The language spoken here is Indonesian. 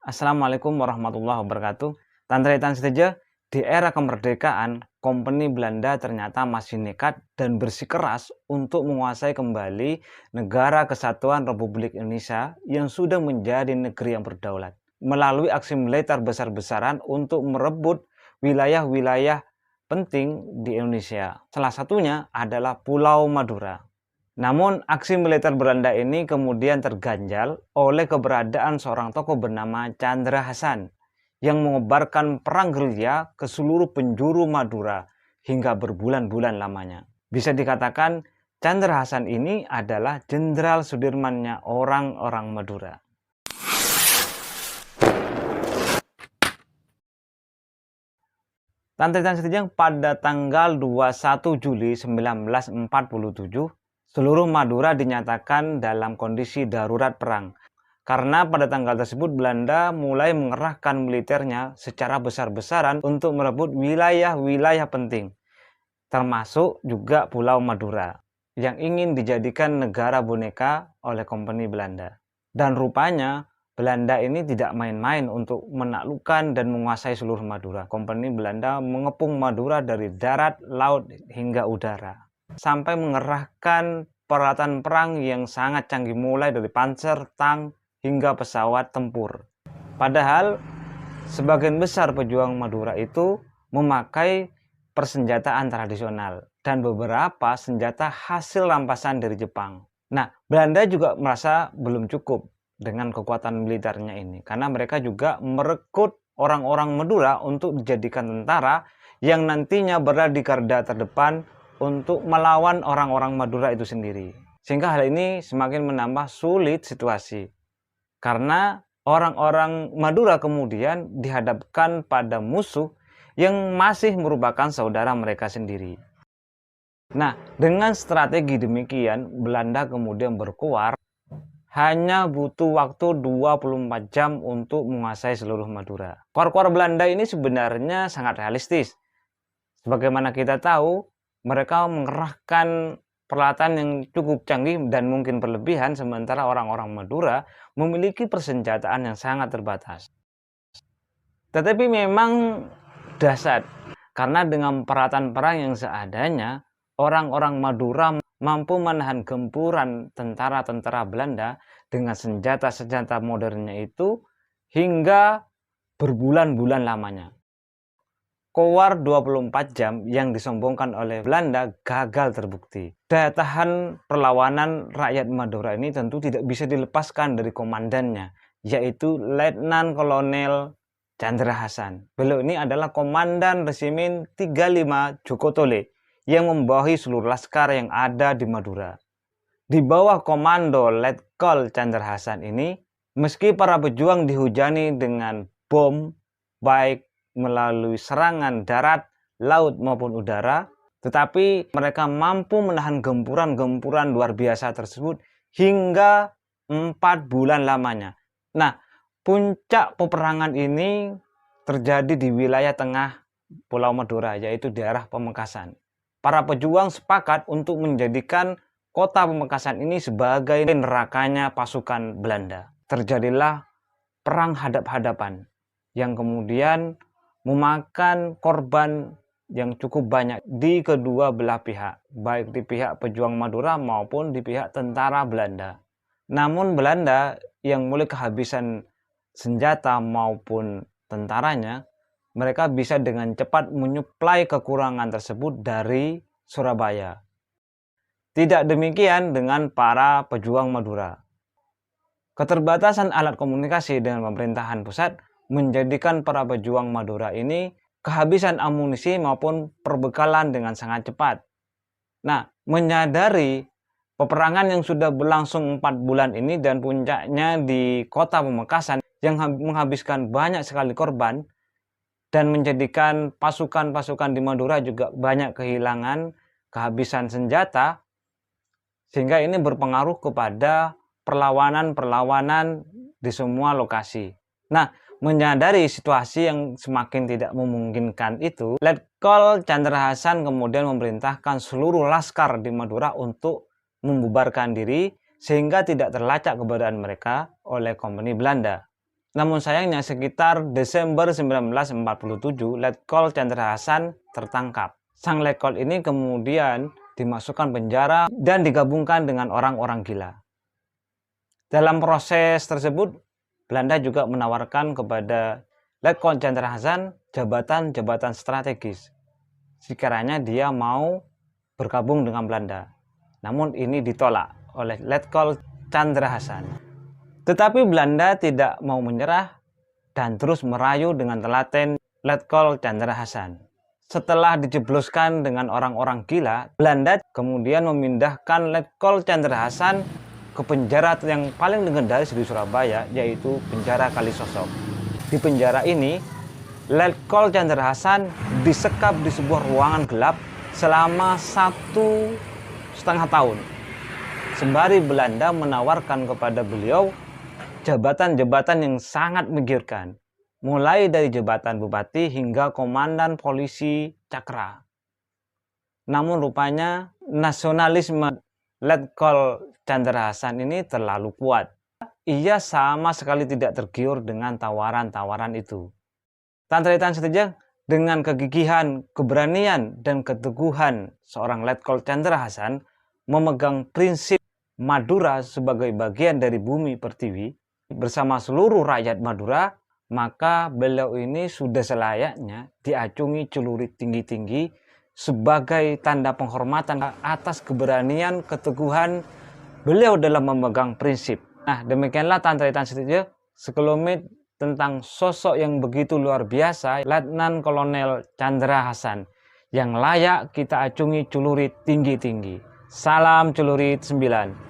Assalamualaikum warahmatullahi wabarakatuh. Tanpa saja, di era kemerdekaan, kompeni Belanda ternyata masih nekat dan bersikeras untuk menguasai kembali negara kesatuan Republik Indonesia yang sudah menjadi negeri yang berdaulat. Melalui aksi militer besar-besaran untuk merebut wilayah-wilayah penting di Indonesia. Salah satunya adalah Pulau Madura. Namun, aksi militer Belanda ini kemudian terganjal oleh keberadaan seorang tokoh bernama Tjandra Hasan yang mengobarkan perang gerilya ke seluruh penjuru Madura hingga berbulan-bulan lamanya. Bisa dikatakan, Tjandra Hasan ini adalah Jenderal Sudirmannya orang-orang Madura. Tanpa Sejang pada tanggal 21 Juli 1947, seluruh Madura dinyatakan dalam kondisi darurat perang. Karena pada tanggal tersebut Belanda mulai mengerahkan militernya secara besar-besaran untuk merebut wilayah-wilayah penting, termasuk juga Pulau Madura, yang ingin dijadikan negara boneka oleh kompeni Belanda. Dan rupanya Belanda ini tidak main-main untuk menaklukkan dan menguasai seluruh Madura. Kompeni Belanda mengepung Madura dari darat, laut, hingga udara. Sampai mengerahkan peralatan perang yang sangat canggih mulai dari panser, tank, hingga pesawat tempur. Padahal sebagian besar pejuang Madura itu memakai persenjataan tradisional dan beberapa senjata hasil rampasan dari Jepang. Nah, Belanda juga merasa belum cukup dengan kekuatan militernya ini, karena mereka juga merekrut orang-orang Madura untuk dijadikan tentara yang nantinya berada di garda terdepan untuk melawan orang-orang Madura itu sendiri. Sehingga hal ini semakin menambah sulit situasi, karena orang-orang Madura kemudian dihadapkan pada musuh yang masih merupakan saudara mereka sendiri. Nah, dengan strategi demikian, Belanda kemudian berkuar hanya butuh waktu 24 jam untuk menguasai seluruh Madura. Kuar-kuar Belanda ini sebenarnya sangat realistis. Sebagaimana kita tahu, mereka mengerahkan peralatan yang cukup canggih dan mungkin berlebihan, sementara orang-orang Madura memiliki persenjataan yang sangat terbatas. Tetapi memang dahsyat, karena dengan peralatan perang yang seadanya, orang-orang Madura mampu menahan gempuran tentara-tentara Belanda dengan senjata-senjata modernnya itu hingga berbulan-bulan lamanya. Kowar 24 jam yang disombongkan oleh Belanda gagal terbukti. Daya tahan perlawanan rakyat Madura ini tentu tidak bisa dilepaskan dari komandannya, yaitu Letnan Kolonel Tjandra Hasan. Beliau ini adalah komandan resimen 35 Jokotole yang membawahi seluruh laskar yang ada di Madura. Di bawah komando Letkol Tjandra Hasan ini, meski para pejuang dihujani dengan bom, baik melalui serangan darat, laut maupun udara, tetapi mereka mampu menahan gempuran-gempuran luar biasa tersebut hingga 4 bulan lamanya. Nah, puncak peperangan ini terjadi di wilayah tengah Pulau Madura, yaitu daerah Pamekasan. Para pejuang sepakat untuk menjadikan kota Pamekasan ini sebagai nerakanya pasukan Belanda. Terjadilah perang hadap-hadapan yang kemudian memakan korban yang cukup banyak di kedua belah pihak, baik di pihak pejuang Madura maupun di pihak tentara Belanda. Namun Belanda yang mulai kehabisan senjata maupun tentaranya, mereka bisa dengan cepat menyuplai kekurangan tersebut dari Surabaya. Tidak demikian dengan para pejuang Madura. Keterbatasan alat komunikasi dengan pemerintahan pusat menjadikan para pejuang Madura ini kehabisan amunisi maupun perbekalan dengan sangat cepat. Nah, menyadari peperangan yang sudah berlangsung 4 bulan ini dan puncaknya di kota Pamekasan yang menghabiskan banyak sekali korban, dan menjadikan pasukan-pasukan di Madura juga banyak kehilangan, kehabisan senjata, sehingga ini berpengaruh kepada perlawanan-perlawanan di semua lokasi. Nah, menyadari situasi yang semakin tidak memungkinkan itu, Letkol Tjandra Hasan kemudian memerintahkan seluruh laskar di Madura untuk membubarkan diri sehingga tidak terlacak keberadaan mereka oleh kompeni Belanda. Namun sayangnya sekitar Desember 1947, Letkol Chandra Hasan tertangkap. Sang Letkol ini kemudian dimasukkan penjara dan digabungkan dengan orang-orang gila. Dalam proses tersebut, Belanda juga menawarkan kepada Letkol Chandra Hasan jabatan-jabatan strategis sekiranya dia mau bergabung dengan Belanda. Namun ini ditolak oleh Letkol Chandra Hasan. Tetapi Belanda tidak mau menyerah dan terus merayu dengan telaten Letkol Chandra Hasan. Setelah dijebloskan dengan orang-orang gila, Belanda kemudian memindahkan Letkol Chandra Hasan ke penjara yang paling legendaris di Surabaya, yaitu penjara Kalisosok. Di penjara ini, Letkol Chandra Hasan disekap di sebuah ruangan gelap selama 1,5 tahun. Sembari Belanda menawarkan kepada beliau jabatan-jabatan yang sangat menggiurkan, mulai dari jabatan bupati hingga komandan polisi Cakra. Namun rupanya nasionalisme Letkol Chandra Hasan ini terlalu kuat. Ia sama sekali tidak tergiur dengan tawaran-tawaran itu. Tanpa saja dengan kegigihan, keberanian, dan keteguhan seorang Letkol Chandra Hasan memegang prinsip Madura sebagai bagian dari bumi pertiwi bersama seluruh rakyat Madura, maka beliau ini sudah selayaknya diacungi celurit tinggi-tinggi sebagai tanda penghormatan atas keberanian, keteguhan beliau dalam memegang prinsip. Nah, demikianlah Tantra Saja sekelumit tentang sosok yang begitu luar biasa, Letnan Kolonel Chandra Hasan, yang layak kita acungi celurit tinggi-tinggi. Salam celurit 9.